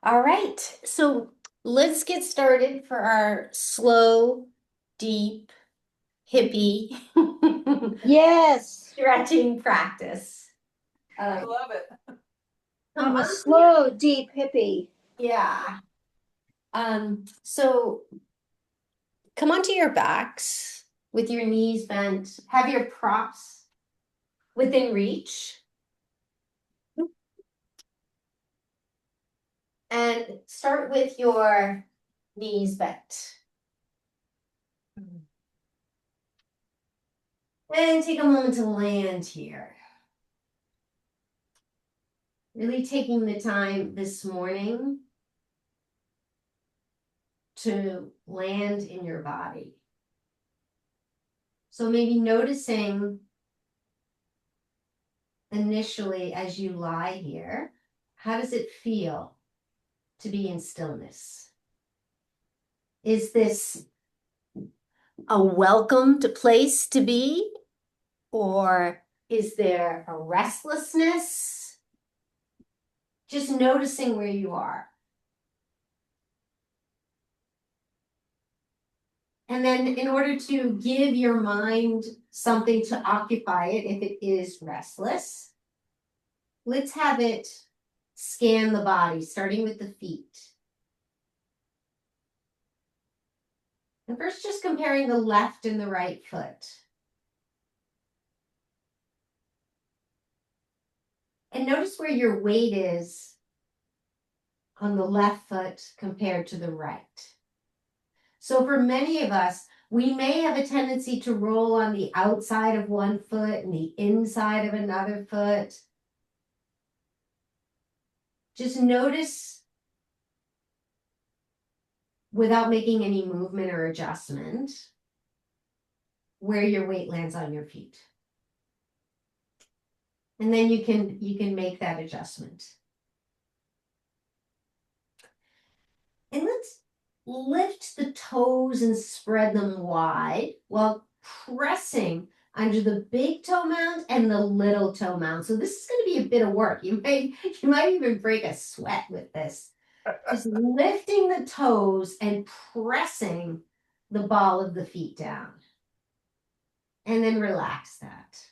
All right, so let's get started for our slow, deep, hippie Yes, stretching practice. I Um, love it. come I'm a onto your, slow, deep hippie. yeah. So come onto your backs with your knees bent. Have your props within reach and start with your knees bent. And take a moment to land here. Really taking the time this morning to land in your body. So maybe noticing initially as you lie here, how does it feel to be in stillness? Is this a welcomed place to be? Or is there a restlessness? Just noticing where you are. And then in order to give your mind something to occupy it, if it is restless, let's have it scan the body, starting with the feet. And first, just comparing the left and the right foot. And notice where your weight is on the left foot compared to the right. So for many of us, we may have a tendency to roll on the outside of one foot and the inside of another foot. Just notice without making any movement or adjustment where your weight lands on your feet. And then you can make that adjustment. And let's lift the toes and spread them wide while pressing under the big toe mound and the little toe mound. So this is going to be a bit of work. You might even break a sweat with this. Just lifting the toes and pressing the ball of the feet down. And then relax that.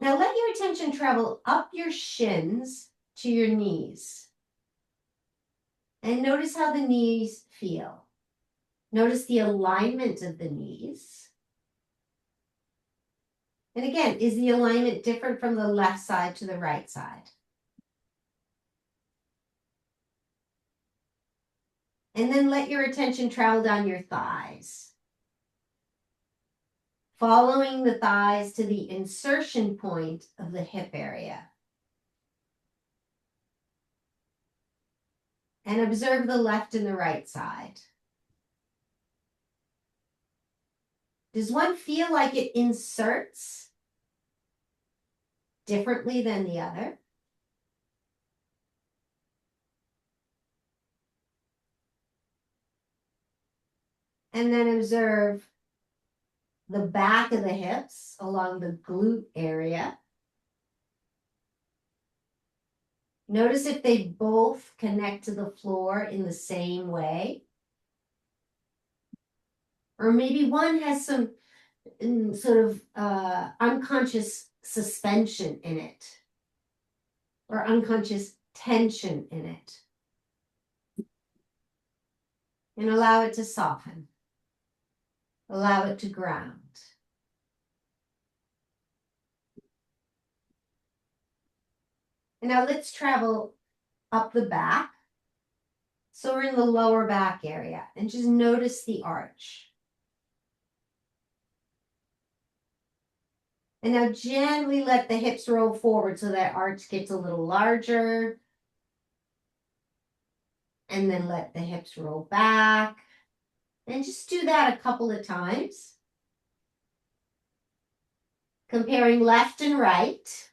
Now let your attention travel up your shins to your knees. And notice how the knees feel. Notice the alignment of the knees. And again, is the alignment different from the left side to the right side? And then let your attention travel down your thighs. Following the thighs to the insertion point of the hip area. And observe the left and the right side. Does one feel like it inserts differently than the other? And then observe the back of the hips along the glute area. Notice if they both connect to the floor in the same way. Or maybe one has some sort of unconscious suspension in it. Or unconscious tension in it. And allow it to soften. Allow it to ground. And now let's travel up the back. So we're in the lower back area and just notice the arch. And now gently let the hips roll forward so that arch gets a little larger. And then let the hips roll back. And just do that a couple of times. Comparing left and right.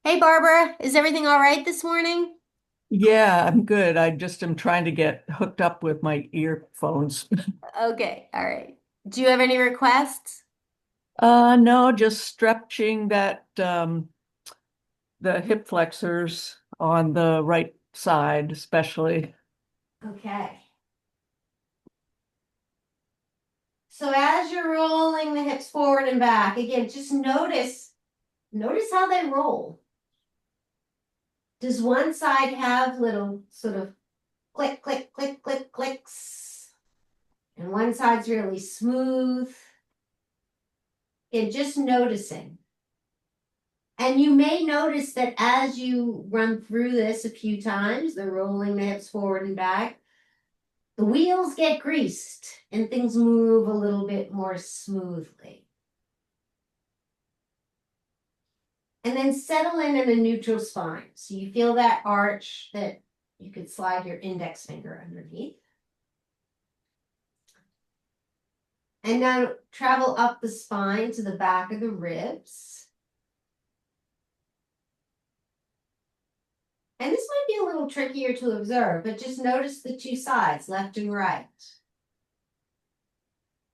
Hey, Barbara, is everything all right this morning? Yeah, I'm good. I just am trying to get hooked up with my earphones. Okay, all right. Do you have any requests? No, just stretching the hip flexors on the right side, especially. Okay. So as you're rolling the hips forward and back, again, just notice how they roll. Does one side have little sort of click, click, click, click, clicks? And one side's really smooth. And just noticing. And you may notice that as you run through this a few times, the rolling the hips forward and back, the wheels get greased and things move a little bit more smoothly. And then settle in a neutral spine. So you feel that arch that you could slide your index finger underneath. And now travel up the spine to the back of the ribs. And this might be a little trickier to observe, but just notice the two sides, left and right.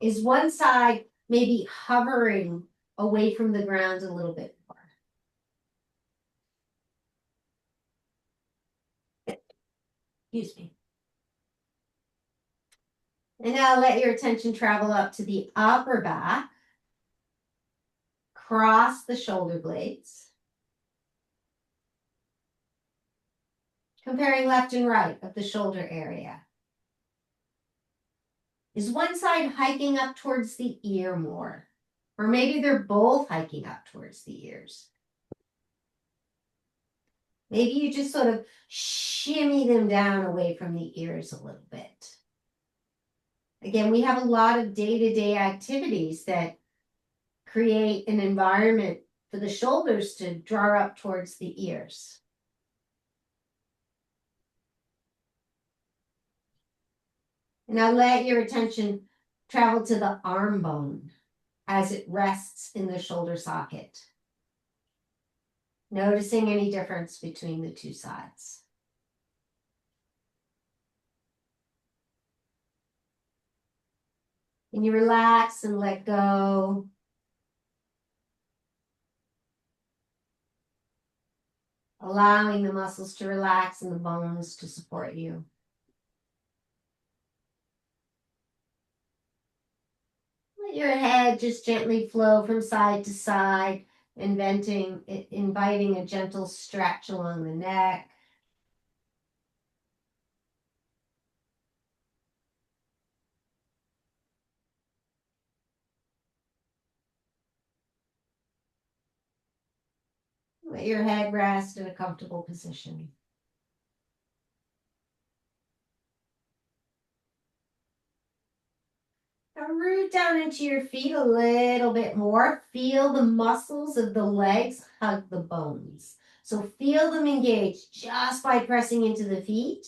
Is one side maybe hovering away from the ground a little bit more? Excuse me. And now let your attention travel up to the upper back. Cross the shoulder blades. Comparing left and right of the shoulder area. Is one side hiking up towards the ear more? Or maybe they're both hiking up towards the ears. Maybe you just sort of shimmy them down away from the ears a little bit. Again, we have a lot of day-to-day activities that create an environment for the shoulders to draw up towards the ears. Now let your attention travel to the arm bone as it rests in the shoulder socket. Noticing any difference between the two sides. And you relax and let go. Allowing the muscles to relax and the bones to support you. Let your head just gently flow from side to side, inviting a gentle stretch along the neck. Let your head rest in a comfortable position. Now root down into your feet a little bit more. Feel the muscles of the legs hug the bones. So feel them engage just by pressing into the feet.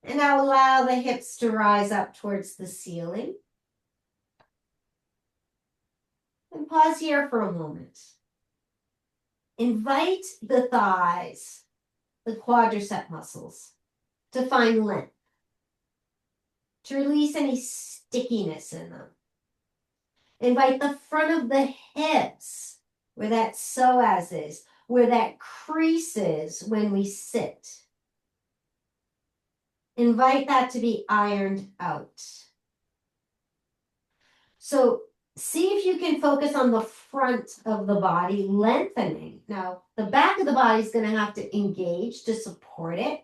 And now allow the hips to rise up towards the ceiling. And pause here for a moment. Invite the thighs, the quadricep muscles, to find length, to release any stickiness in them. Invite the front of the hips, where that psoas is, where that crease is when we sit. Invite that to be ironed out. So see if you can focus on the front of the body lengthening. Now, the back of the body is going to have to engage to support it.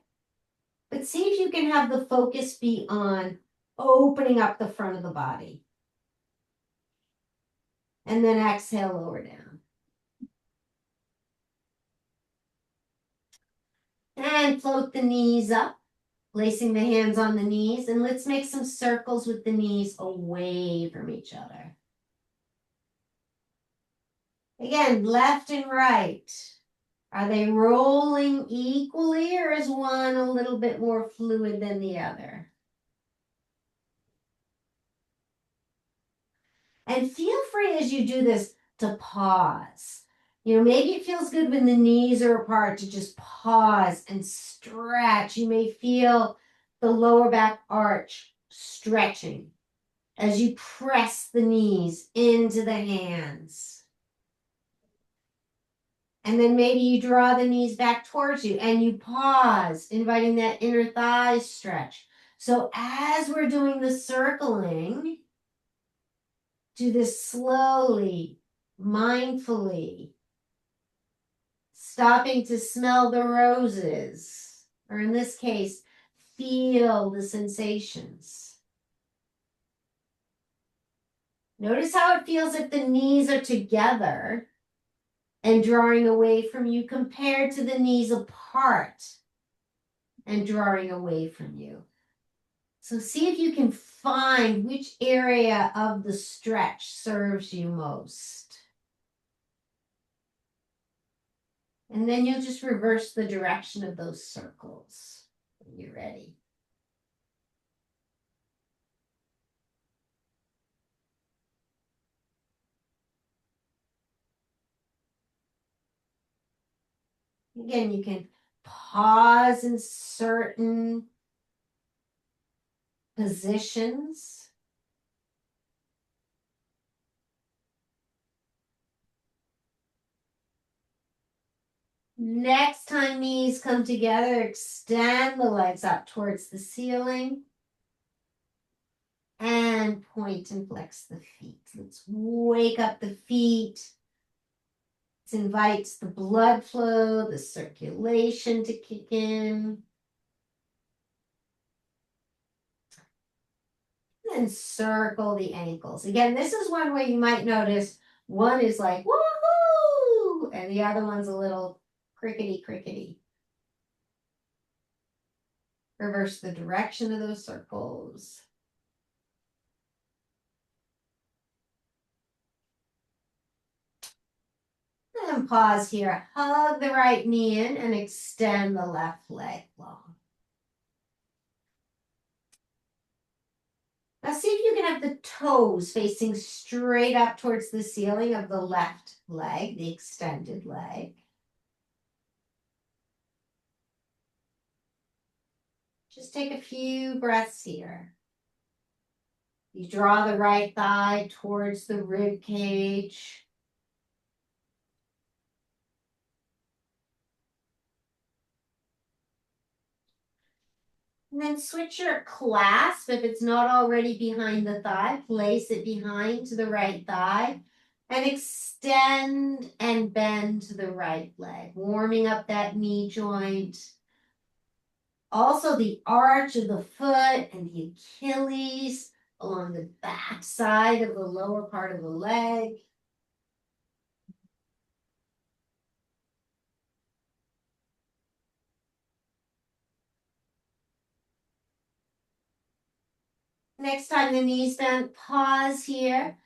But see if you can have the focus be on opening up the front of the body. And then exhale, lower down. And float the knees up, placing the hands on the knees. And let's make some circles with the knees away from each other. Again, left and right. Are they rolling equally, or is one a little bit more fluid than the other? And feel free as you do this to pause. You know, maybe it feels good when the knees are apart to just pause and stretch. You may feel the lower back arch stretching as you press the knees into the hands. And then maybe you draw the knees back towards you and you pause, inviting that inner thigh stretch. So as we're doing the circling, do this slowly, mindfully, stopping to smell the roses, or in this case, feel the sensations. Notice how it feels if the knees are together and drawing away from you compared to the knees apart and drawing away from you. So see if you can find which area of the stretch serves you most. And then you'll just reverse the direction of those circles when you're ready. Again, you can pause in certain positions. Next time knees come together, extend the legs up towards the ceiling. And point and flex the feet. Let's wake up the feet. This invites the blood flow, the circulation to kick in. And circle the ankles. Again, this is one where you might notice one is like, woohoo! And the other one's a little crickety. Reverse the direction of those circles. And pause here. Hug the right knee in and extend the left leg long. Now see if you can have the toes facing straight up towards the ceiling of the left leg, the extended leg. Just take a few breaths here. You draw the right thigh towards the rib cage. And then switch your clasp. If it's not already behind the thigh, place it behind to the right thigh and extend and bend to the right leg, warming up that knee joint. Also the arch of the foot and the Achilles along the back side of the lower part of the leg. Next time the knees bend, pause here.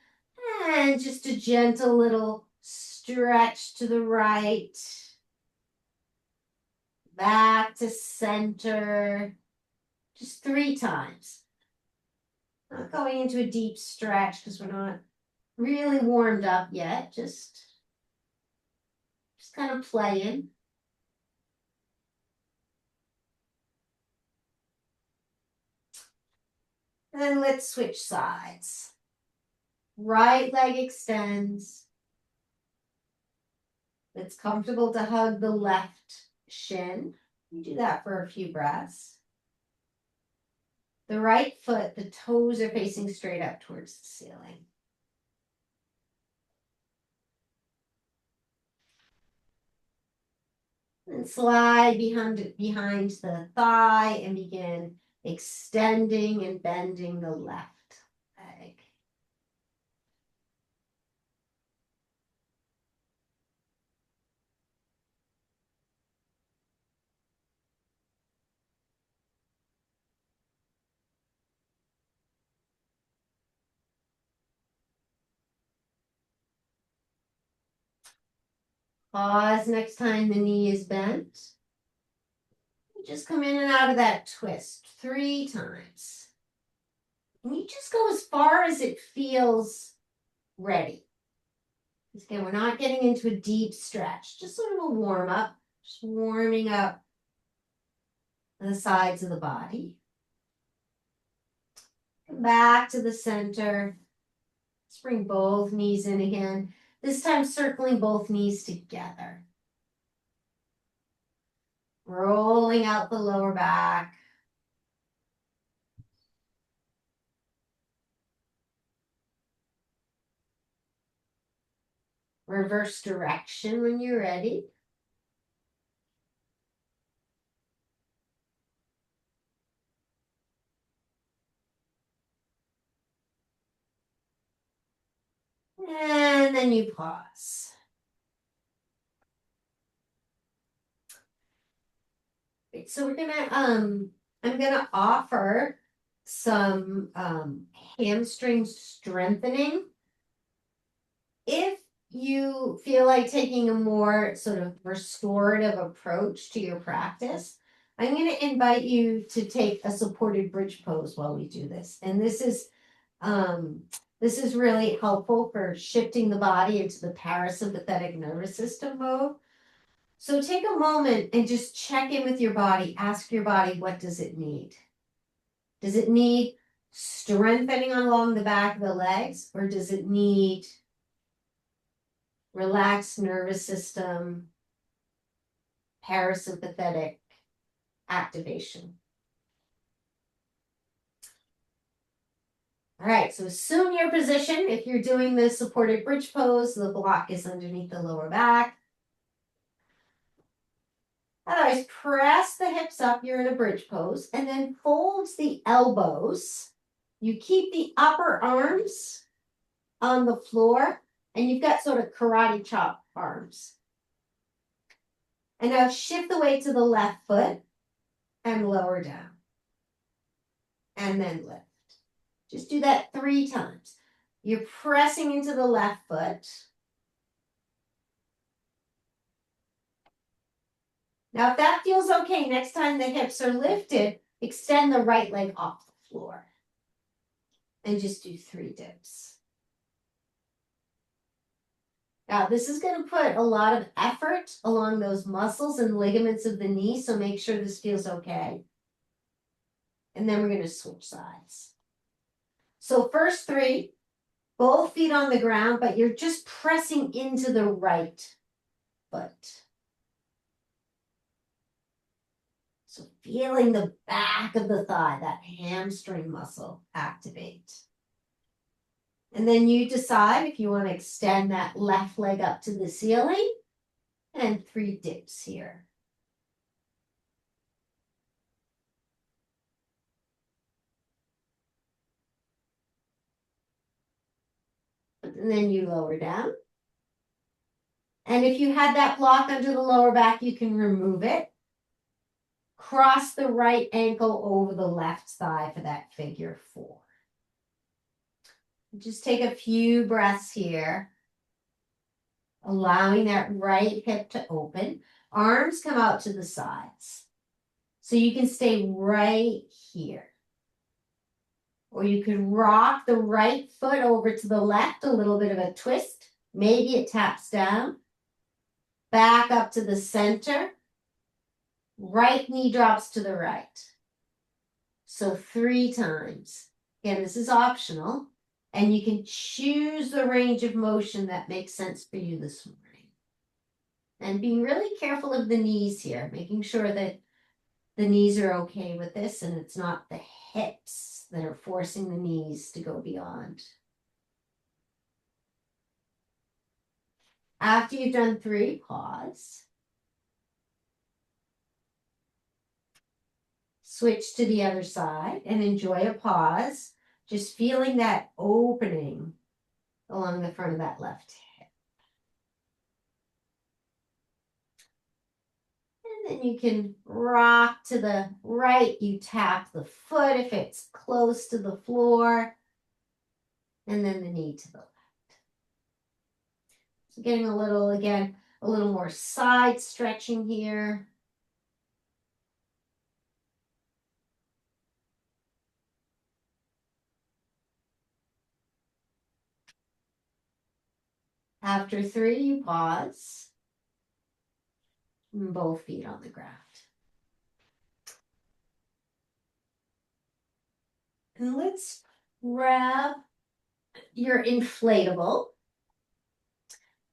And just a gentle little stretch to the right. Back to center. Just 3 times. Not going into a deep stretch because we're not really warmed up yet. Just kind of playing. And then let's switch sides. Right leg extends. It's comfortable to hug the left shin. You do that for a few breaths. The right foot, the toes are facing straight up towards the ceiling. And slide behind the thigh and begin extending and bending the left leg. Pause next time the knee is bent. Just come in and out of that twist 3 times. And you just go as far as it feels ready. Again, we're not getting into a deep stretch, just sort of a warm up, just warming up the sides of the body. Come back to the center. Let's bring both knees in again. This time circling both knees together. rolling out the lower back. Reverse direction when you're ready. And then you pause. So we're gonna I'm gonna offer some hamstring strengthening. If you feel like taking a more sort of restorative approach to your practice, I'm going to invite you to take a supported bridge pose while we do this. And this is really helpful for shifting the body into the parasympathetic nervous system mode. So take a moment and just check in with your body. Ask your body, what does it need? Does it need strengthening along the back of the legs, or does it need relaxed nervous system, parasympathetic activation? All right, so assume your position. If you're doing the supported bridge pose, the block is underneath the lower back. Otherwise, press the hips up, you're in a bridge pose, and then fold the elbows. You keep the upper arms on the floor, and you've got sort of karate chop arms. And now shift the weight to the left foot and lower down. And then lift. Just do that 3 times. You're pressing into the left foot. Now, if that feels okay, next time the hips are lifted, extend the right leg off the floor. And just do 3 dips. Now, this is going to put a lot of effort along those muscles and ligaments of the knee, so make sure this feels okay. And then we're going to switch sides. So first 3, both feet on the ground, but you're just pressing into the right foot. So feeling the back of the thigh, that hamstring muscle activate. And then you decide if you want to extend that left leg up to the ceiling, and 3 dips here. And then you lower down. And if you had that block under the lower back, you can remove it. Cross the right ankle over the left thigh for that figure 4. Just take a few breaths here, allowing that right hip to open. Arms come out to the sides. So you can stay right here. Or you can rock the right foot over to the left, a little bit of a twist. Maybe it taps down. Back up to the center. Right knee drops to the right. So 3 times. Again, this is optional. And you can choose the range of motion that makes sense for you this morning. And being really careful of the knees here, making sure that the knees are okay with this and it's not the hips that are forcing the knees to go beyond. After you've done 3, pause. Switch to the other side and enjoy a pause. Just feeling that opening along the front of that left hip. And then you can rock to the right. You tap the foot if it's close to the floor. And then the knee to the left. So getting a little, again, a little more side stretching here. After 3, you pause. And both feet on the ground. And let's grab your inflatable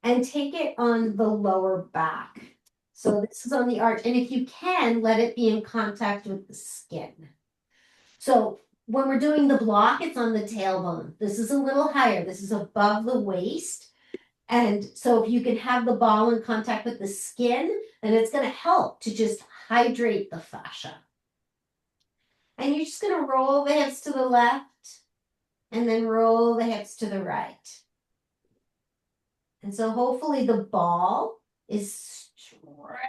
and take it on the lower back. So this is on the arch, and if you can, let it be in contact with the skin. So when we're doing the block, it's on the tailbone. This is a little higher. This is above the waist. And so if you can have the ball in contact with the skin, then it's going to help to just hydrate the fascia. And you're just going to roll the hips to the left and then roll the hips to the right. And so hopefully the ball is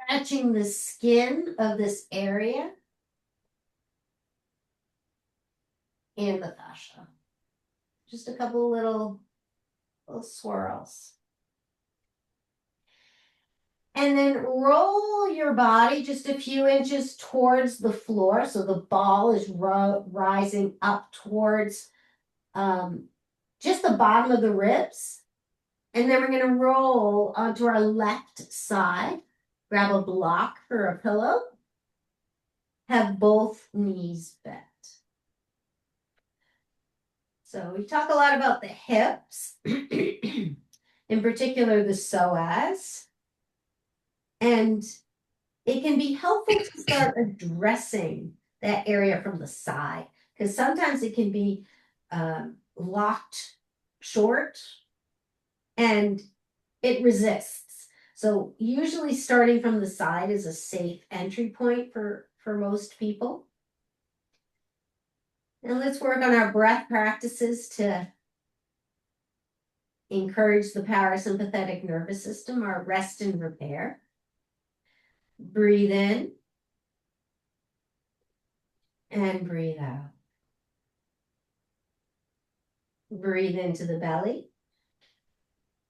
stretching the skin of this area and the fascia. Just a couple little swirls. And then roll your body just a few inches towards the floor. So the ball is rising up towards just the bottom of the ribs. And then we're going to roll onto our left side. Grab a block for a pillow. Have both knees bent. So we talk a lot about the hips, in particular the psoas. And it can be helpful to start addressing that area from the side, because sometimes it can be locked short and it resists. So usually starting from the side is a safe entry point for most people. And let's work on our breath practices to encourage the parasympathetic nervous system, our rest and repair. Breathe in and breathe out. Breathe into the belly.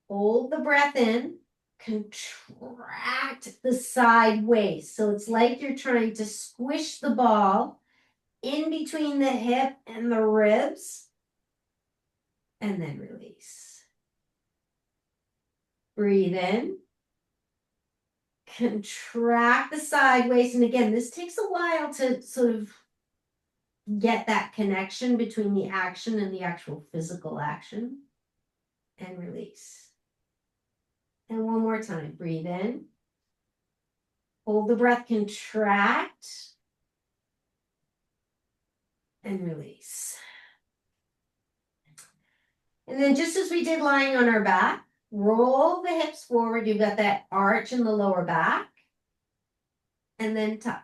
Hold the breath in. Contract the side waist. So it's like you're trying to squish the ball in between the hip and the ribs. And then release. Breathe in. Contract the side waist. And again, this takes a while to sort of get that connection between the action and the actual physical action. And release. And one more time. Breathe in. Hold the breath, contract. And release. And then just as we did lying on our back, roll the hips forward. You've got that arch in the lower back. And then tuck.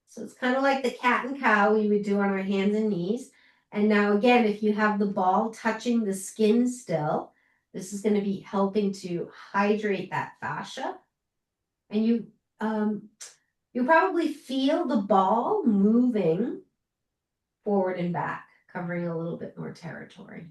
So it's kind of like the cat and cow we would do on our hands and knees. And now again, if you have the ball touching the skin still, this is going to be helping to hydrate that fascia. And you'll probably feel the ball moving forward and back, covering a little bit more territory.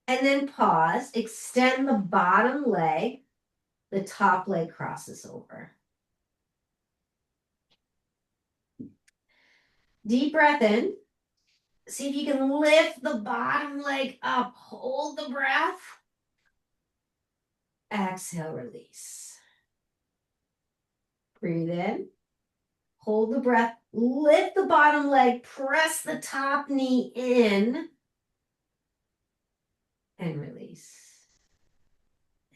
And then pause, extend the bottom leg, the top leg crosses over. Deep breath in. See if you can lift the bottom leg up. Hold the breath. Exhale, release. Breathe in. Hold the breath. Lift the bottom leg. Press the top knee in. And release.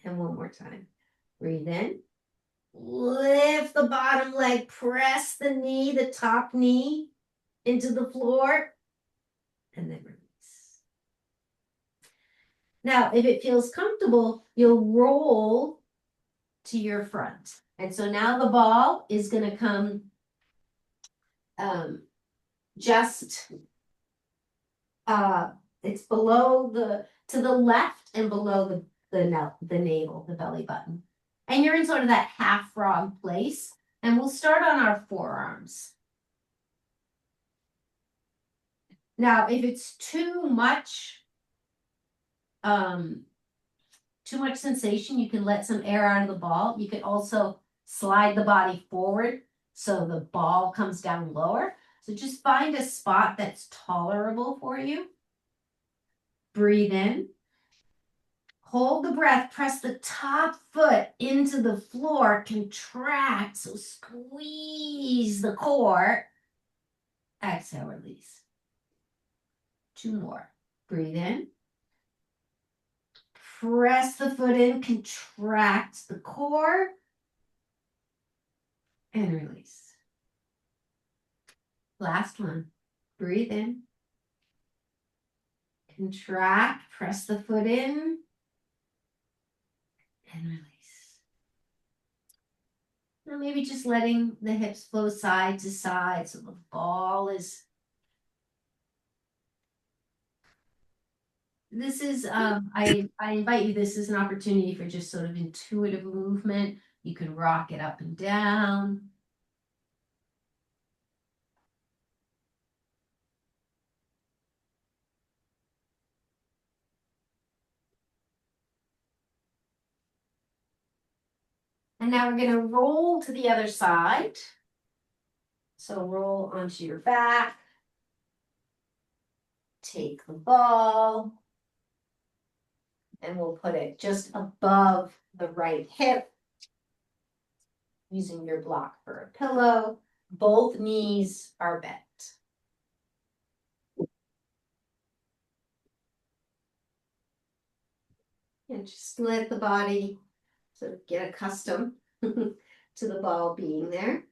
And one more time. Breathe in. Lift the bottom leg. Press the knee, the top knee, into the floor. And then release. Now, if it feels comfortable, you'll roll to your front. And so now the ball is going to come just, it's below to the left and below the navel, the belly button. And you're in sort of that half frog place. And we'll start on our forearms. Now, if it's too much sensation, you can let some air out of the ball. You can also slide the body forward so the ball comes down lower. So just find a spot that's tolerable for you. Breathe in. Hold the breath. Press the top foot into the floor. Contract. So squeeze the core. Exhale, release. 2 more. Breathe in. Press the foot in, contract the core, and release. Last one. Breathe in. Contract, press the foot in, and release. Now maybe just letting the hips flow side to side so the ball is. This is, I invite you, this is an opportunity for just sort of intuitive movement. You can rock it up and down. And now we're going to roll to the other side. So roll onto your back. Take the ball. And we'll put it just above the right hip. Using your block for a pillow. Both knees are bent. And just let the body sort of get accustomed to the ball being there.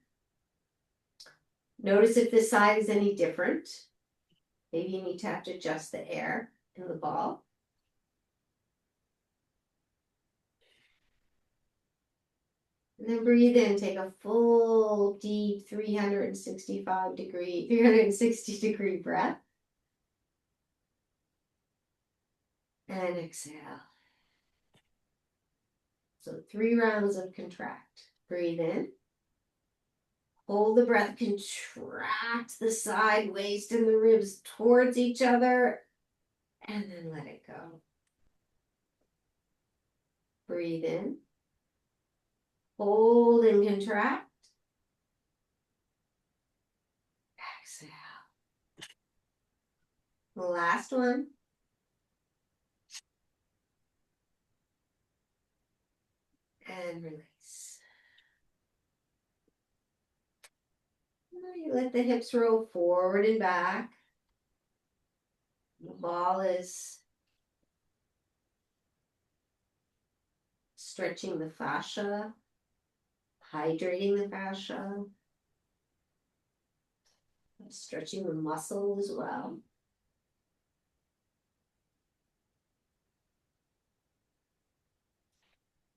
Notice if this side is any different. Maybe you need to have to adjust the air in the ball. And then breathe in, take a full, deep 360 degree breath. And exhale. So 3 rounds of contract. Breathe in. Hold the breath, contract the side waist and the ribs towards each other, and then let it go. Breathe in. Hold and contract. Exhale. The last one. And release. Now you let the hips roll forward and back. The ball is stretching the fascia, hydrating the fascia, stretching the muscle as well.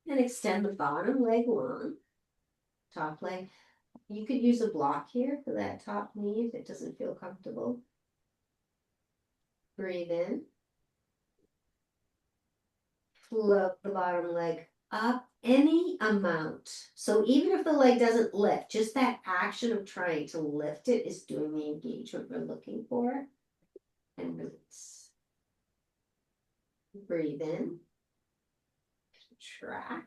And extend the bottom leg long, top leg. You could use a block here for that top knee if it doesn't feel comfortable. Breathe in. Float the bottom leg up any amount. So even if the leg doesn't lift, just that action of trying to lift it is doing the engagement we're looking for. And release. Breathe in. Contract.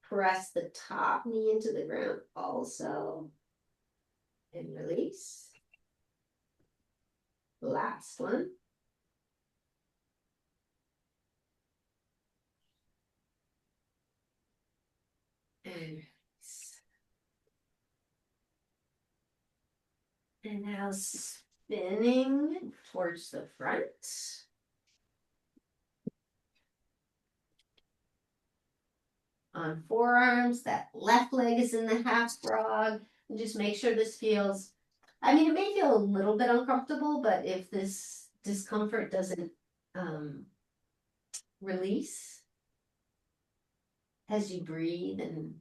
Press the top knee into the ground also. And release. Last one. And release. And now spinning towards the front. On forearms, that left leg is in the half frog. And just make sure this feels, I mean, it may feel a little bit uncomfortable, but if this discomfort doesn't release as you breathe and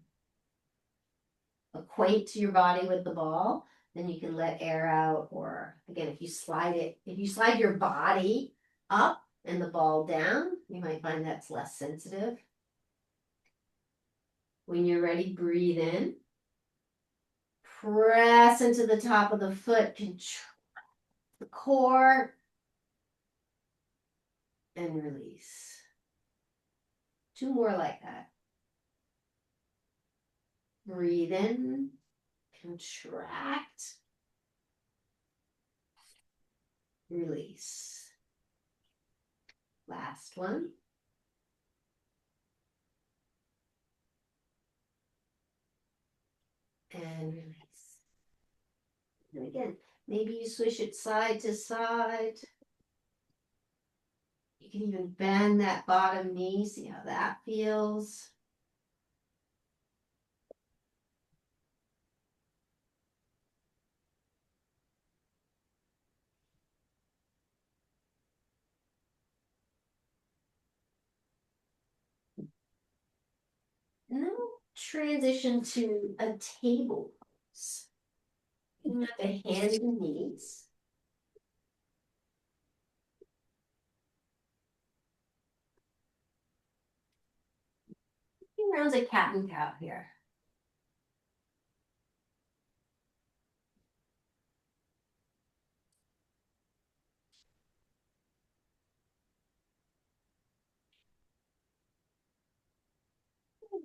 acquaint your body with the ball, then you can let air out. Or again, if you slide your body up and the ball down, you might find that's less sensitive. When you're ready, breathe in. Press into the top of the foot, contract the core, and release. 2 more like that. Breathe in, contract, release. Last one. And release. And again, maybe you swish it side to side. can even bend that bottom knee, see how that feels. And then we'll transition to a table pose. Looking at the hands and knees. Rounds a cat and cow here.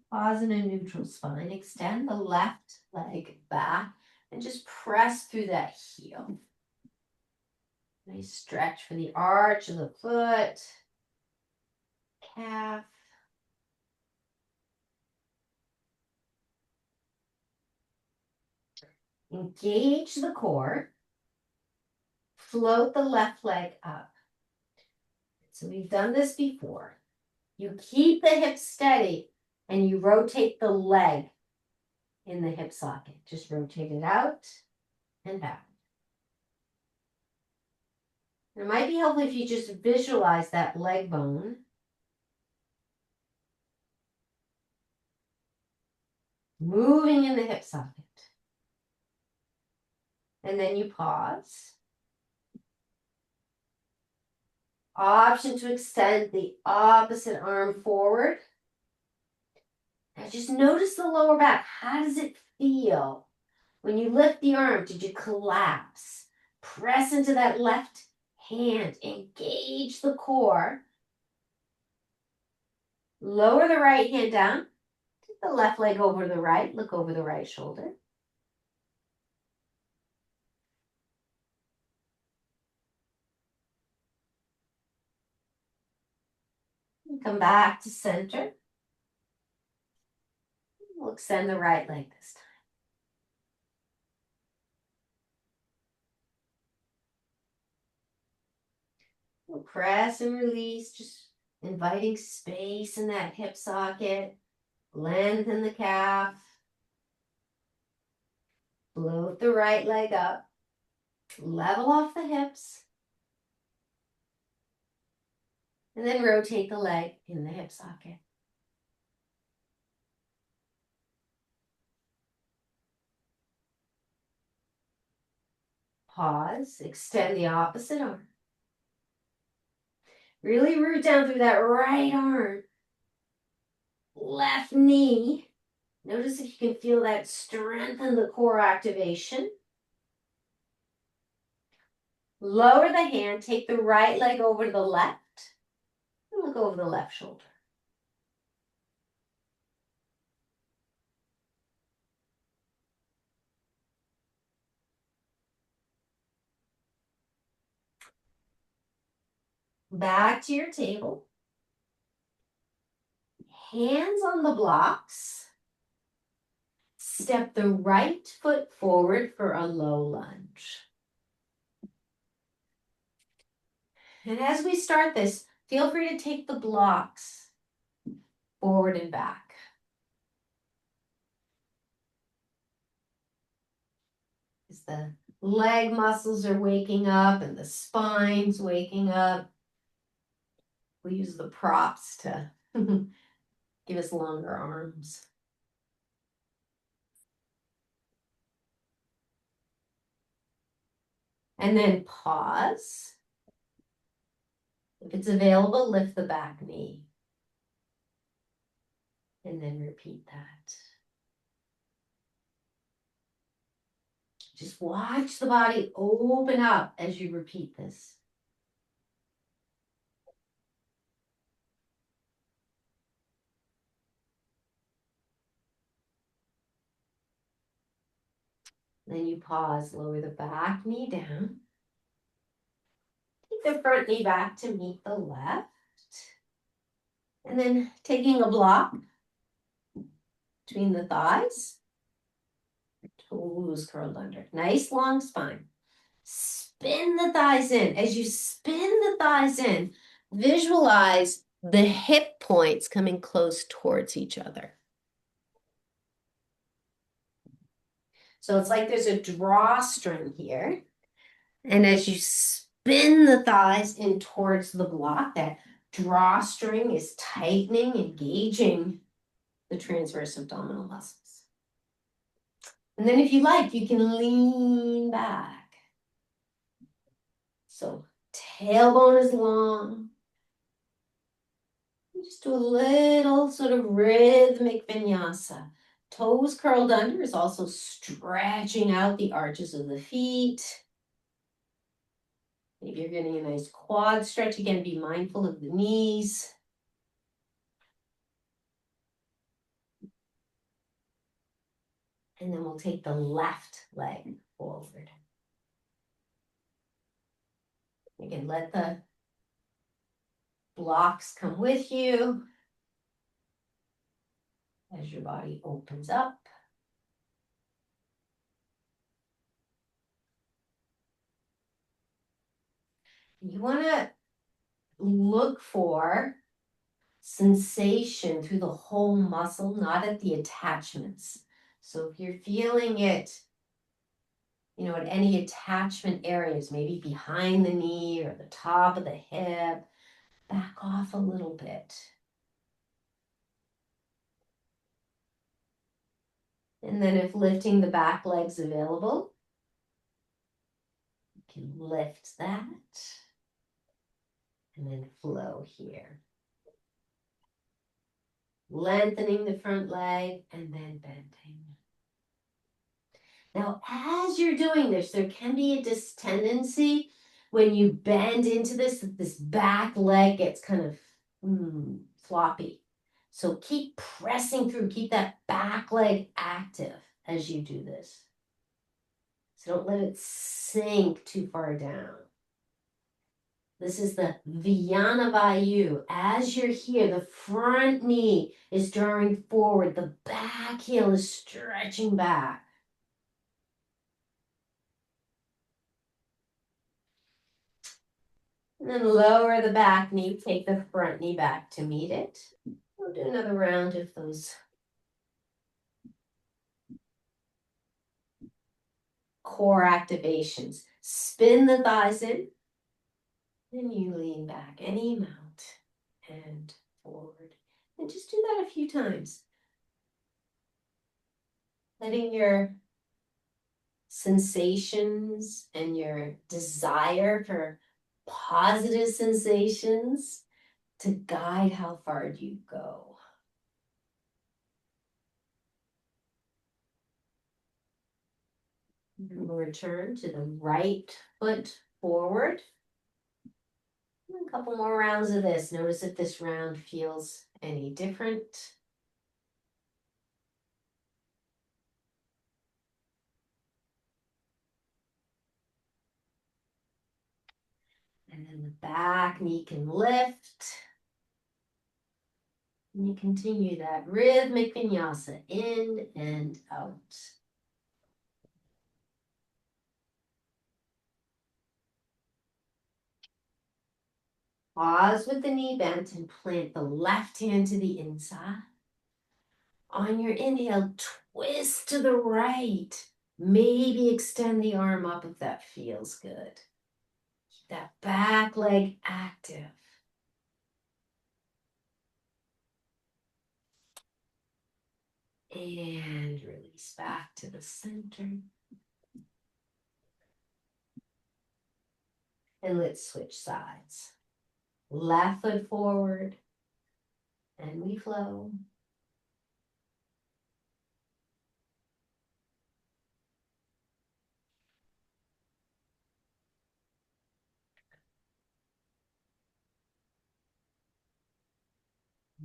Pause in a neutral spine. Extend the left leg back and just press through that heel. Nice stretch for the arch of the foot, calf. Engage the core. Float the left leg up. So we've done this before. You keep the hips steady and you rotate the leg in the hip socket. Just rotate it out and back. It might be helpful if you just visualize that leg bone. Moving in the hip socket. And then you pause. Option to extend the opposite arm forward. Now just notice the lower back. How does it feel? When you lift the arm, did you collapse? Press into that left hand. Engage the core. Lower the right hand down. Take the left leg over the right. Look over the right shoulder. Come back to center. We'll extend the right leg this time. We'll press and release, just inviting space in that hip socket. Lengthen the calf. Float the right leg up. Level off the hips. And then rotate the leg in the hip socket. Pause, extend the opposite arm. Really root down through that right arm. Left knee. Notice if you can feel that strengthen the core activation. Lower the hand, take the right leg over to the left. And look over the left shoulder. Back to your table. Hands on the blocks. Step the right foot forward for a low lunge. And as we start this, feel free to take the blocks forward and back. As the leg muscles are waking up and the spine's waking up, we use the props to give us longer arms. And then pause. If it's available, lift the back knee. And then repeat that. Just watch the body open up as you repeat this. Then you pause, lower the back knee down. Take the front knee back to meet the left. And then taking a block between the thighs. Toes curled under. Nice long spine. Spin the thighs in. As you spin the thighs in, visualize the hip points coming close towards each other. So it's like there's a drawstring here. And as you spin the thighs in towards the block, that drawstring is tightening, engaging the transverse abdominal muscles. And then if you like, you can lean back. So tailbone is long. Just do a little sort of rhythmic vinyasa. Toes curled under is also stretching out the arches of the feet. Maybe you're getting a nice quad stretch. Again, be mindful of the knees. And then we'll take the left leg forward. Again, let the blocks come with you as your body opens up. You want to look for sensation through the whole muscle, not at the attachments. So if you're feeling it, at any attachment areas, maybe behind the knee or the top of the hip, back off a little bit. And then if lifting the back leg's available, you can lift that and then flow here. Lengthening the front leg and then bending. Now, as you're doing this, there can be a tendency when you bend into this, that this back leg gets kind of floppy. So keep pressing through, keep that back leg active as you do this. So don't let it sink too far down. This is the Vyana Vayu. As you're here, the front knee is drawing forward, the back heel is stretching back. And then lower the back knee, take the front knee back to meet it. We'll do another round of those core activations. Spin the thighs in, and you lean back any amount and forward. And just do that a few times. Letting your sensations and your desire for positive sensations to guide how far you go. And we'll return to the right foot forward. A couple more rounds of this. Notice if this round feels any different. And then the back knee can lift. And you continue that rhythmic vinyasa in and out. Pause with the knee bent and plant the left hand to the inside. On your inhale, twist to the right. Maybe extend the arm up if that feels good. Keep that back leg active. And release back to the center. And let's switch sides. Left foot forward. And we flow.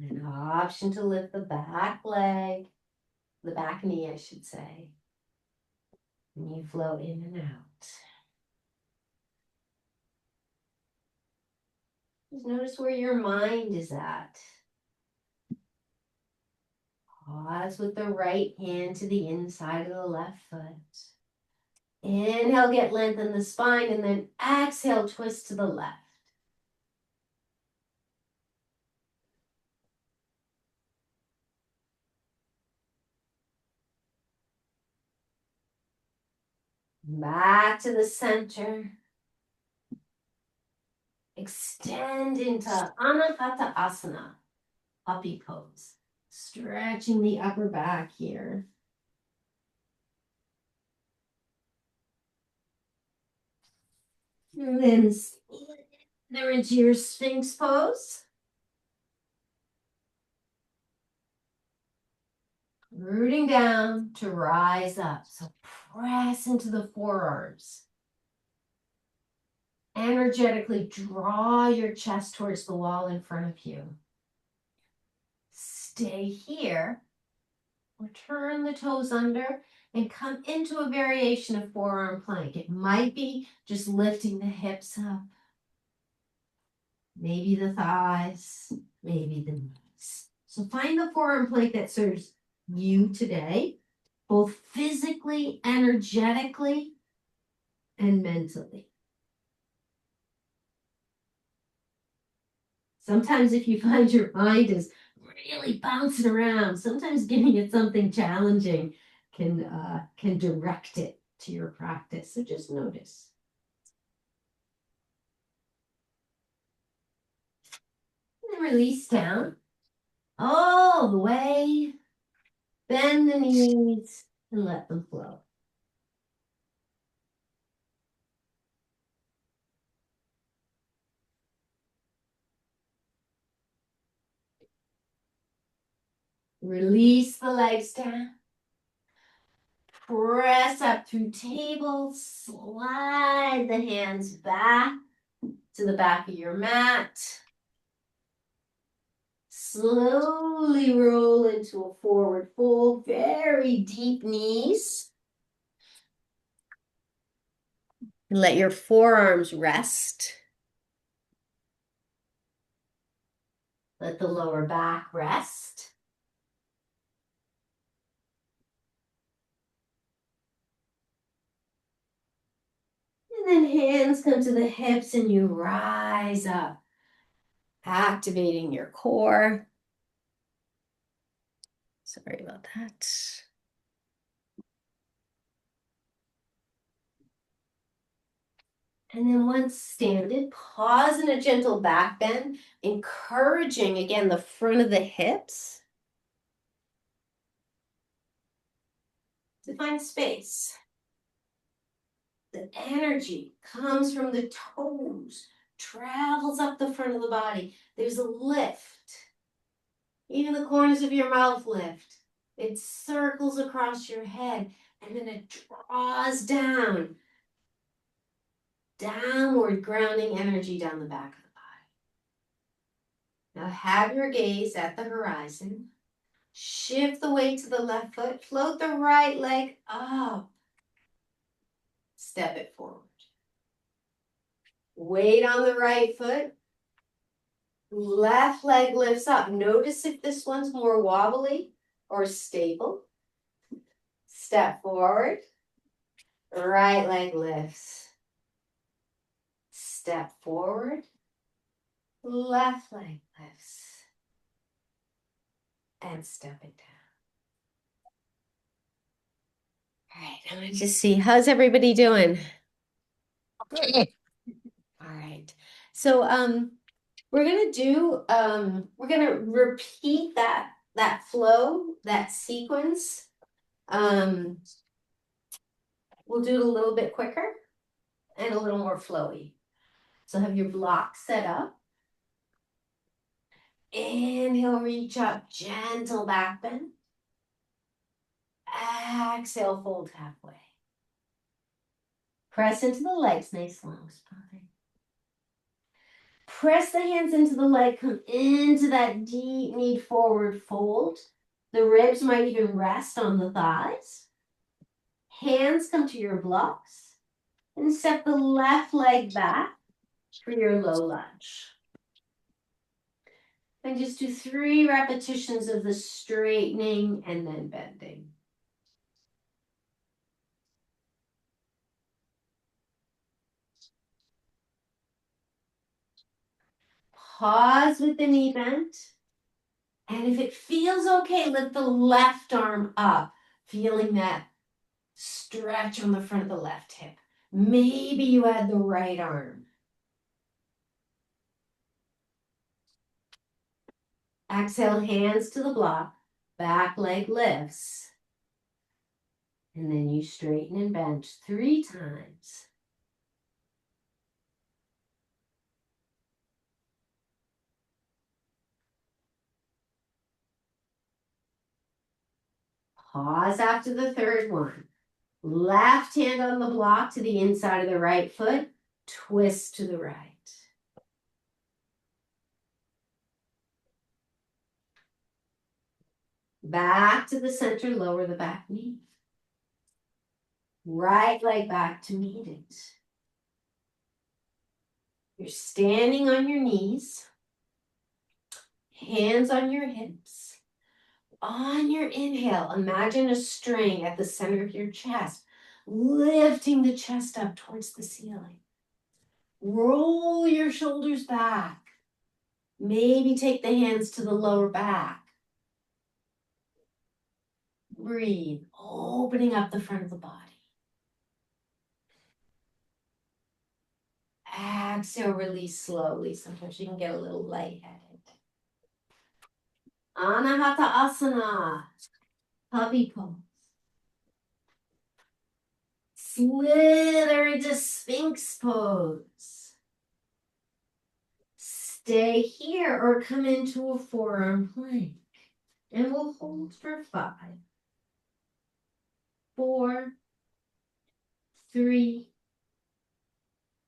An option to lift the back leg, the back knee, I should say. And you flow in and out. Just notice where your mind is at. Pause with the right hand to the inside of the left foot. Inhale, get length in the spine, and then exhale, twist to the left. Back to the center. Extend into Anahata Asana, puppy pose. Stretching the upper back here. And then split there into your Sphinx pose. Rooting down to rise up. So press into the forearms. Energetically draw your chest towards the wall in front of you. Stay here. Or turn the toes under and come into a variation of forearm plank. It might be just lifting the hips up. Maybe the thighs, maybe the knees. So find the forearm plank that serves you today, both physically, energetically, and mentally. Sometimes if you find your mind is really bouncing around, sometimes giving it something challenging can direct it to your practice. So just notice. And release down all the way. Bend the knees and let them flow. Release the legs down. Press up through tables. Slide the hands back to the back of your mat. Slowly roll into a forward fold. Very deep knees. Let your forearms rest. Let the lower back rest. And then hands come to the hips and you rise up, activating your core. Sorry about that. And then once standing, pause in a gentle back bend, encouraging again the front of the hips to find space. The energy comes from the toes, travels up the front of the body. There's a lift. Even the corners of your mouth lift. It circles across your head and then it draws down. Downward grounding energy down the back of the body. Now have your gaze at the horizon. Shift the weight to the left foot. Float the right leg up. Step it forward. Weight on the right foot. Left leg lifts up. Notice if this one's more wobbly or stable. Step forward. Right leg lifts. Step forward. Left leg lifts. And step it down. All right, I'm gonna just see, how's everybody doing? Good. All right. So we're gonna repeat that flow, that sequence. We'll do it a little bit quicker and a little more flowy. So have your block set up. Inhale, reach up, gentle back bend. Exhale, fold halfway. Press into the legs, nice long spine. Press the hands into the leg, come into that deep knee forward fold. The ribs might even rest on the thighs. Hands come to your blocks and step the left leg back for your low lunge. And just do 3 repetitions of the straightening and then bending. Pause with the knee bent. And if it feels okay, lift the left arm up, feeling that Stretch on the front of the left hip. Maybe you add the right arm. Exhale, hands to the block. Back leg lifts. And then you straighten and bench 3 times. Pause after the third one. Left hand on the block to the inside of the right foot. Twist to the right. Back to the center, lower the back knee. Right leg back to meet it. You're standing on your knees. Hands on your hips. On your inhale, imagine a string at the center of your chest, lifting the chest up towards the ceiling. Roll your shoulders back. Maybe take the hands to the lower back. Breathe, opening up the front of the body. Exhale, release slowly. Sometimes you can get a little lightheaded. Anahata Asana, puppy pose. Slither into Sphinx pose. Stay here or come into a forearm plank. And we'll hold for 5, 4, 3,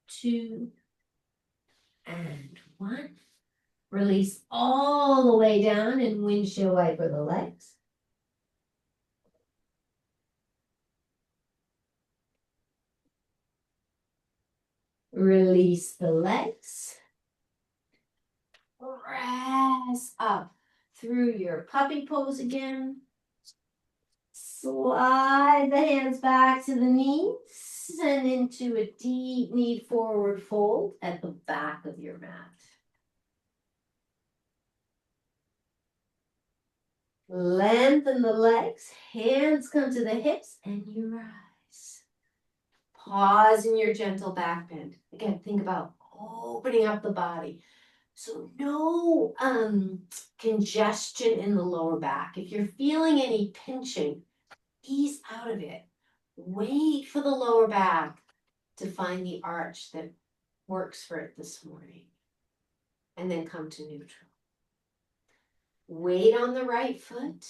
2, and 1. Release all the way down and windshield wiper the legs. Release the legs. Press up through your puppy pose again. Slide the hands back to the knees and into a deep knee forward fold at the back of your mat. Lengthen the legs, hands come to the hips, and you rise. Pause in your gentle back bend. Again, think about opening up the body. So no congestion in the lower back. If you're feeling any pinching, ease out of it. Wait for the lower back to find the arch that works for it this morning. And then come to neutral. Weight on the right foot.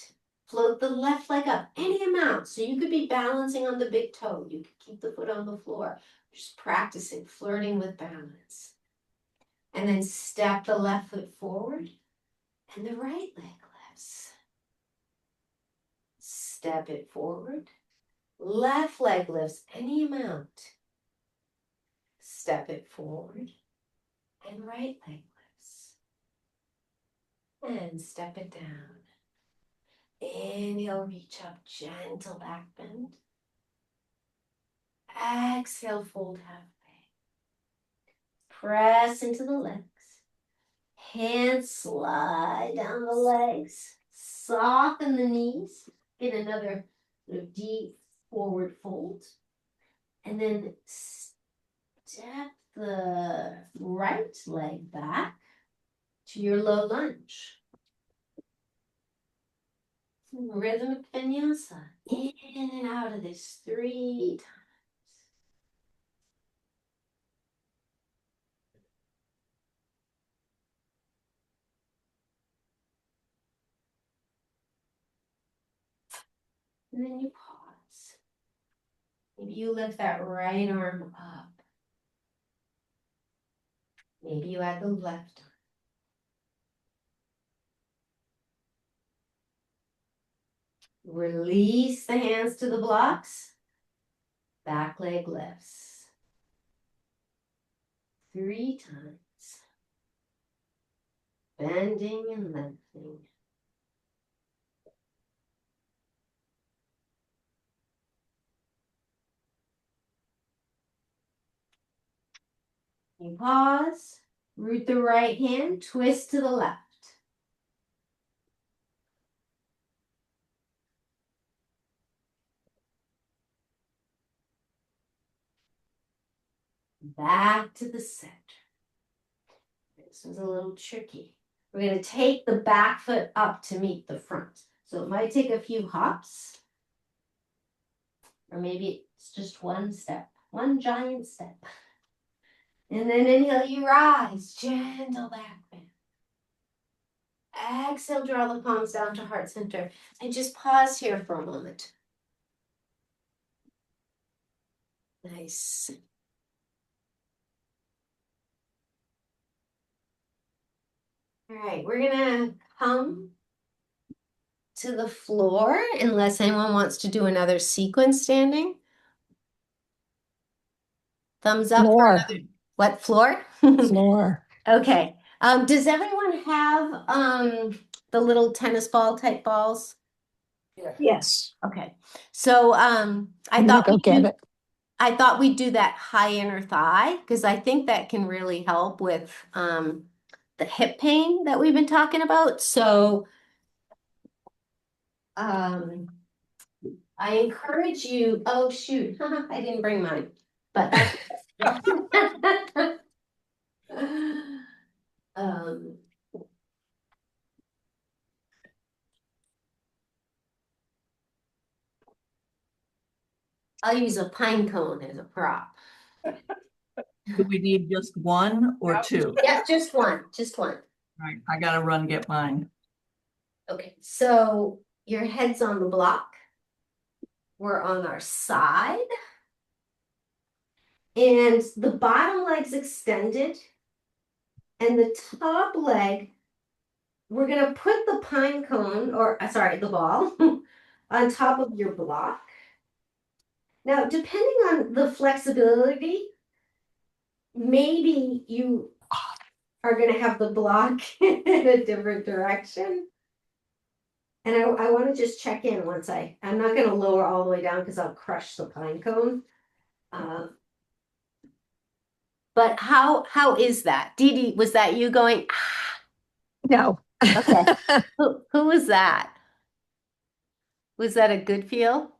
Float the left leg up any amount. So you could be balancing on the big toe. You could keep the foot on the floor. Just practicing, flirting with balance. And then step the left foot forward and the right leg lifts. Step it forward. Left leg lifts any amount. Step it forward and right leg lifts. And step it down. Inhale, reach up, gentle back bend. Exhale, fold halfway. Press into the legs. Hands slide down the legs. Soften the knees. Get another deep forward fold. And then step the right leg back to your low lunge. Rhythmic vinyasa. In and out of this 3 times. And then you pause. Maybe you lift that right arm up. Maybe you add the left arm. Release the hands to the blocks. Back leg lifts. 3 times. Bending and lengthening. You pause, root the right hand, twist to the left. back to the center. This was a little tricky. We're going to take the back foot up to meet the front. So it might take a few hops. Or maybe it's just one step, one giant step. And then inhale, you rise, gentle back bend. Exhale, draw the palms down to heart center. And just pause here for a moment. Nice. All right, we're gonna come to the floor unless anyone wants to do another sequence standing. Thumbs up for Floor. another. What, floor? Floor. Okay. Does everyone have the little tennis ball type balls? Yes. Okay. So I I'm gonna thought go we'd get do, it. I thought we'd do that high inner thigh because I think that can really help with the hip pain that we've been talking about. So I encourage you. Oh shoot, I didn't bring mine, but um, I'll use a pine cone as a prop. Do we need just one or two? Yeah, just one, just one. All right, I gotta run get mine. Okay, so your head's on the block. We're on our side. And the bottom leg's extended. And the top leg, we're gonna put the pine cone, or sorry, the ball, on top of your block. Now, depending on the flexibility, maybe you are gonna have the block in a different direction. And I want to just check in once I'm not going to lower all the way down because I'll crush the pine cone. But how is that? Dee Dee, was that you going? No. Okay. Who was that? Was that a good feel?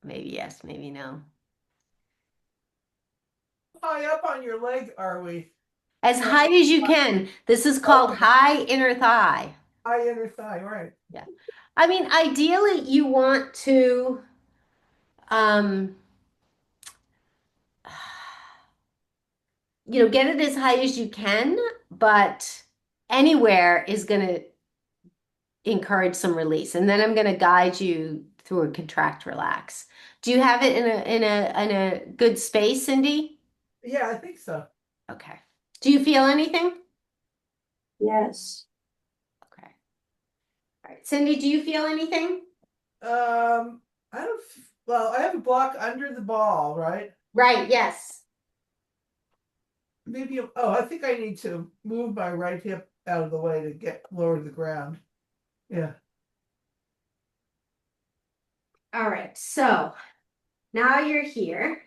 Maybe yes, maybe no. How high up on your leg are we? As high as you can. This is called high inner thigh. High inner thigh, right? Yeah. I mean, ideally you want to get it as high as you can, but anywhere is going to encourage some release. And then I'm going to guide you through a contract relax. Do you have it in a good space, Cindy? Yeah, I think so. Okay. Do you feel anything? Yes. Okay. All right. Cindy, do you feel anything? I don't. Well, I have a block under the ball, right? Right, yes. Maybe. Oh, I think I need to move my right hip out of the way to get lower to the ground. Yeah. All right. So now you're here.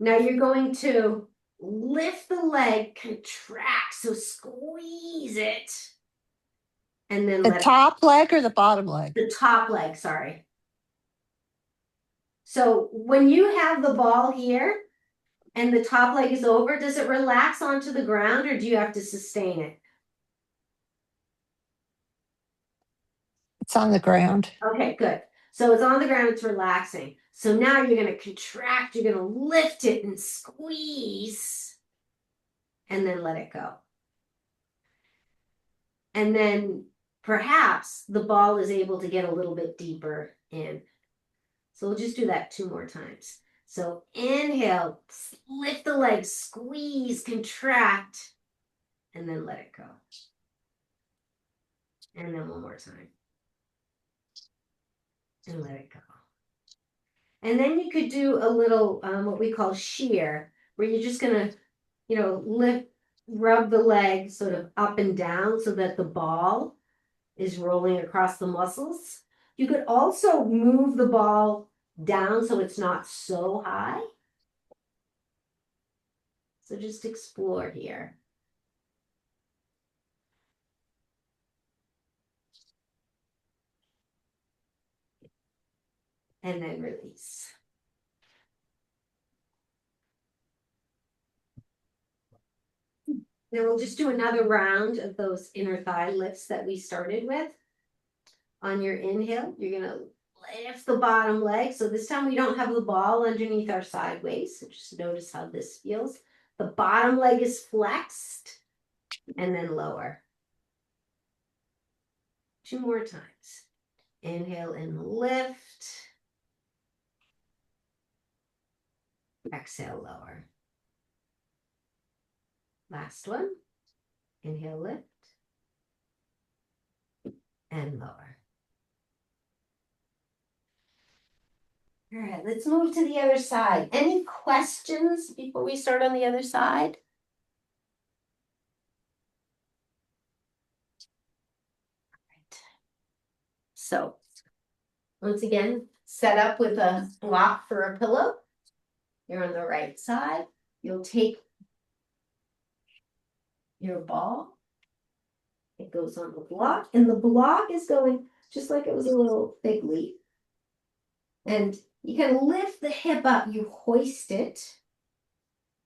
Now you're going to lift the leg, contract. So squeeze it. And then The let top leg or the bottom leg? the top leg, sorry. So when you have the ball here and the top leg is over, does it relax onto the ground or do you have to sustain it? It's on the ground. Okay, good. So it's on the ground, it's relaxing. So now you're going to contract, you're going to lift it and squeeze and then let it go. And then perhaps the ball is able to get a little bit deeper in. So we'll just do that 2 more times. So inhale, lift the leg, squeeze, contract, and then let it go. And then 1 more time. And let it go. And then you could do a little, what we call shear, where you're just gonna, rub the leg sort of up and down so that the ball is rolling across the muscles. You could also move the ball down so it's not so high. So just explore here. And then release. Then we'll just do another round of those inner thigh lifts that we started with. On your inhale, you're gonna lift the bottom leg. So this time we don't have the ball underneath our sideways. So just notice how this feels. The bottom leg is flexed and then lower. 2 more times. Inhale and lift. Exhale, lower. Last one. Inhale, lift. And lower. All right, let's move to the other side. Any questions before we start on the other side? So, once again, set up with a block for a pillow. You're on the right side. You'll take your ball. It goes on the block, and the block is going just like it was a little fig leaf. And you can lift the hip up, you hoist it,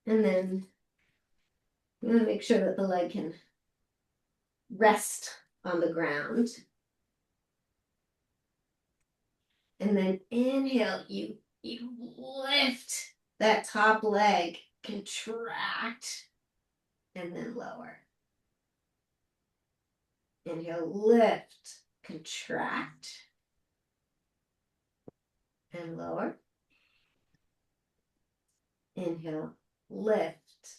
and then you want to make sure that the leg can rest on the ground. And then inhale, you lift that top leg, contract, and then lower. Inhale, lift, contract, and lower. Inhale, lift,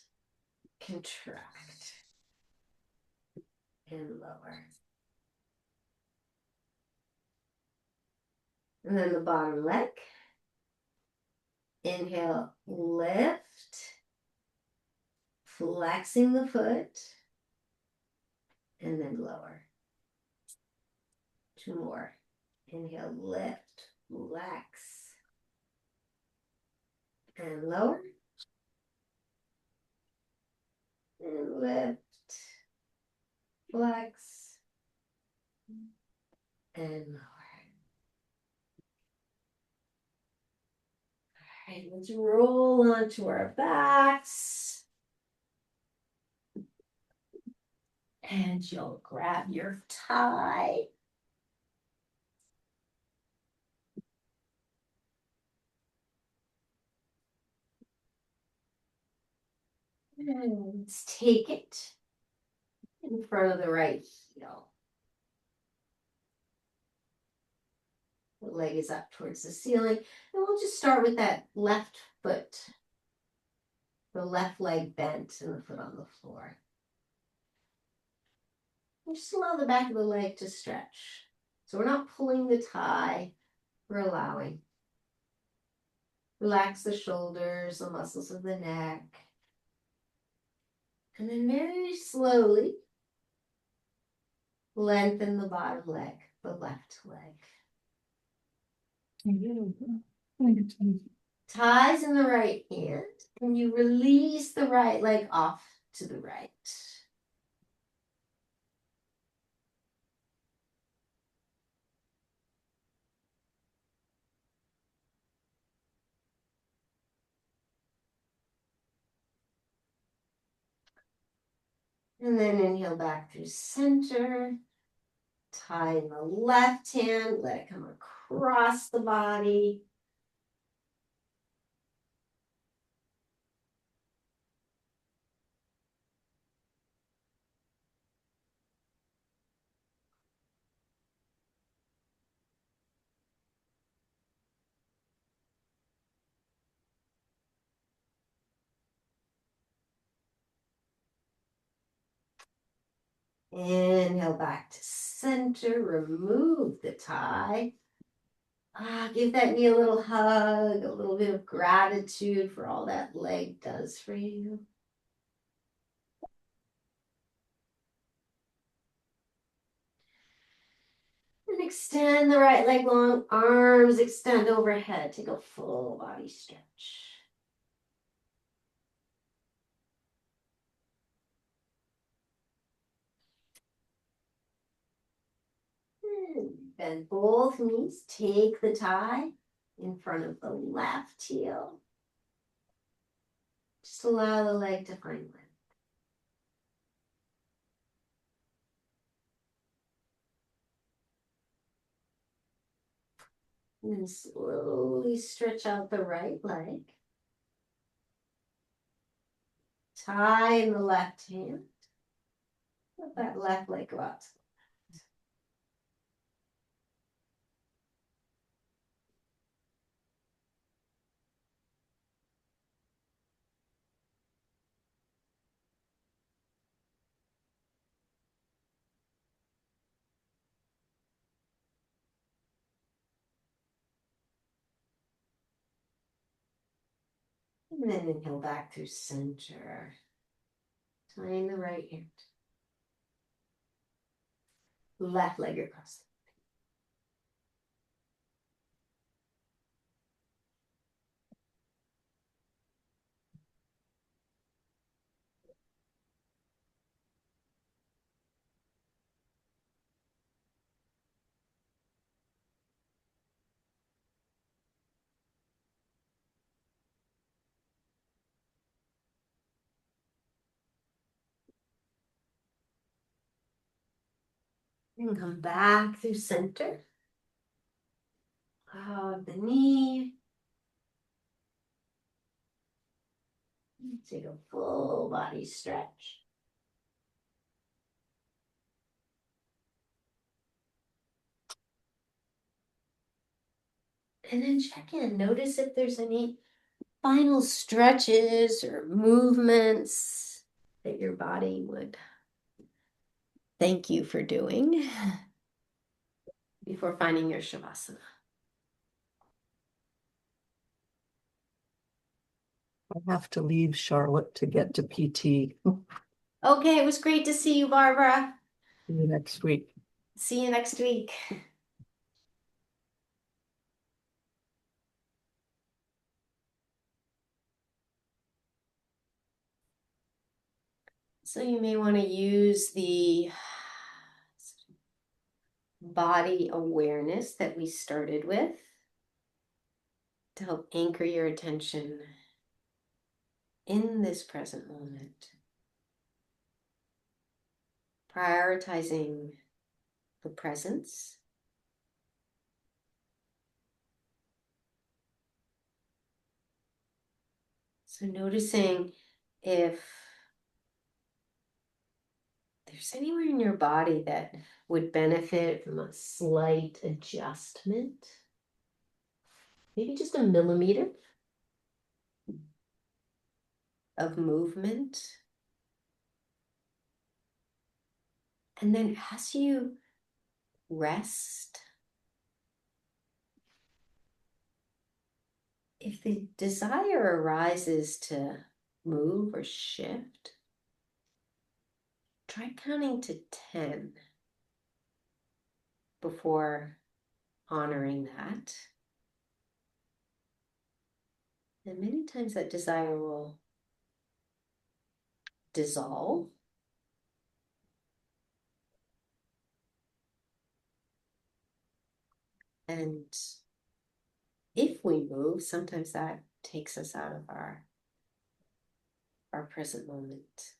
contract, and lower. And then the bottom leg. Inhale, lift, flexing the foot, and then lower. 2 more. Inhale, lift, flex, and lower. And lift, flex, and lower. All right, let's roll onto our backs. And you'll grab your tie. And let's take it in front of the right heel. The leg is up towards the ceiling. And we'll just start with that left foot. The left leg bent and the foot on the floor. And just allow the back of the leg to stretch. So we're not pulling the tie, we're allowing. Relax the shoulders, the muscles of the neck. And then very slowly, lengthen the bottom leg, the left leg. Ties in the right hand, and you release the right leg off to the right. And then inhale back through center. Tie in the left hand, let it come across the body. Inhale back to center, remove the tie. Give that knee a little hug, a little bit of gratitude for all that leg does for you. And extend the right leg long, arms extend overhead. Take a full body stretch. Bend both knees, take the tie in front of the left heel. Just allow the leg to find length. And then slowly stretch out the right leg. Tie in the left hand. Let that left leg go out. And then inhale back through center. Tying the right hand. Left leg across. And come back through center. Hug the knee. Take a full body stretch. And then check in. Notice if there's any final stretches or movements that your body would thank you for doing before finding your Shavasana. I have to leave Charlotte to get to PT. Okay, it was great to see you, Barbara. See you next week. See you next week. So you may want to use the body awareness that we started with to help anchor your attention in this present moment. Prioritizing the presence. So noticing if there's anywhere in your body that would benefit from a slight adjustment. Maybe just a millimeter of movement. And then as you rest, if the desire arises to move or shift, try counting to 10 before honoring that. And many times that desire will dissolve. And if we move, sometimes that takes us out of our present moment.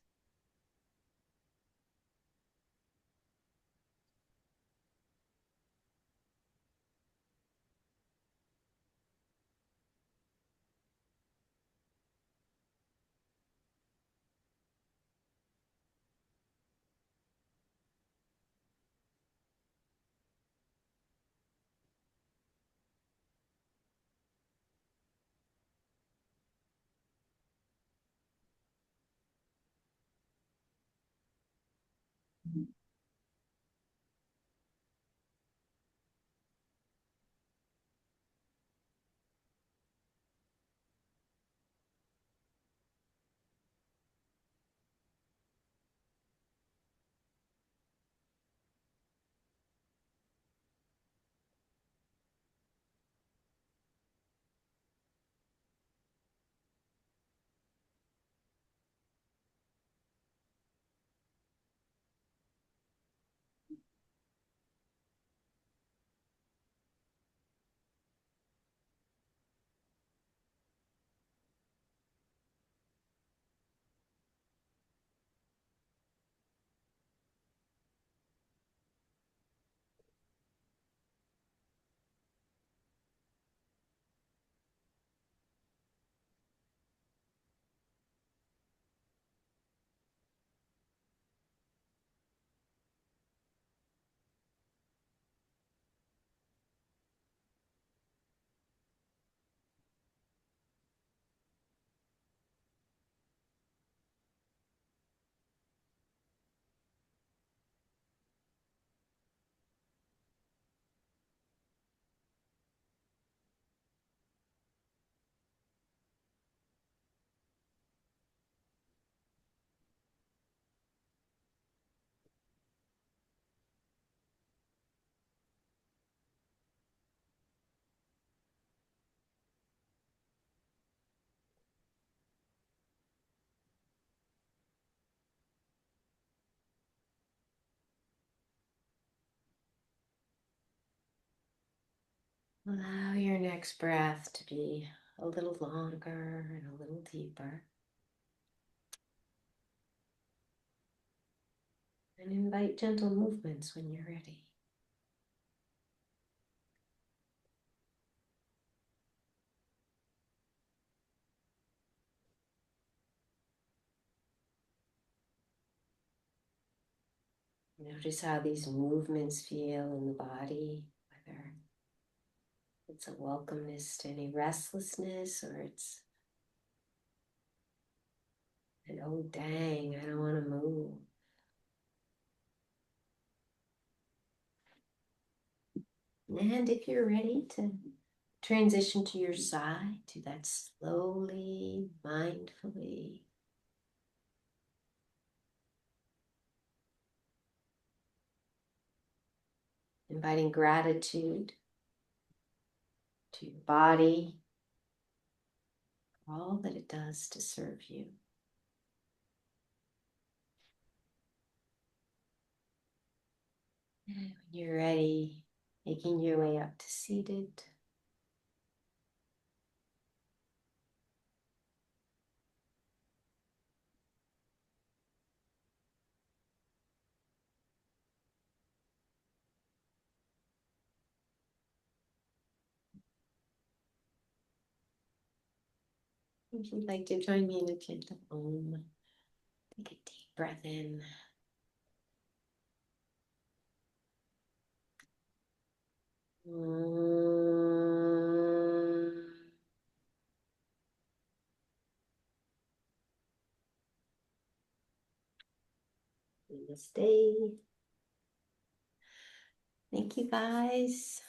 Allow your next breath to be a little longer and a little deeper. And invite gentle movements when you're ready. Notice how these movements feel in the body, whether it's a welcomeness to any restlessness or it's an oh dang, I don't want to move. And if you're ready to transition to your side, do that slowly, mindfully. Inviting gratitude to your body, for all that it does to serve you. And when you're ready, making your way up to seated. If you'd like to join me in a gentle Om, take a deep breath in. Namaste. Thank you guys.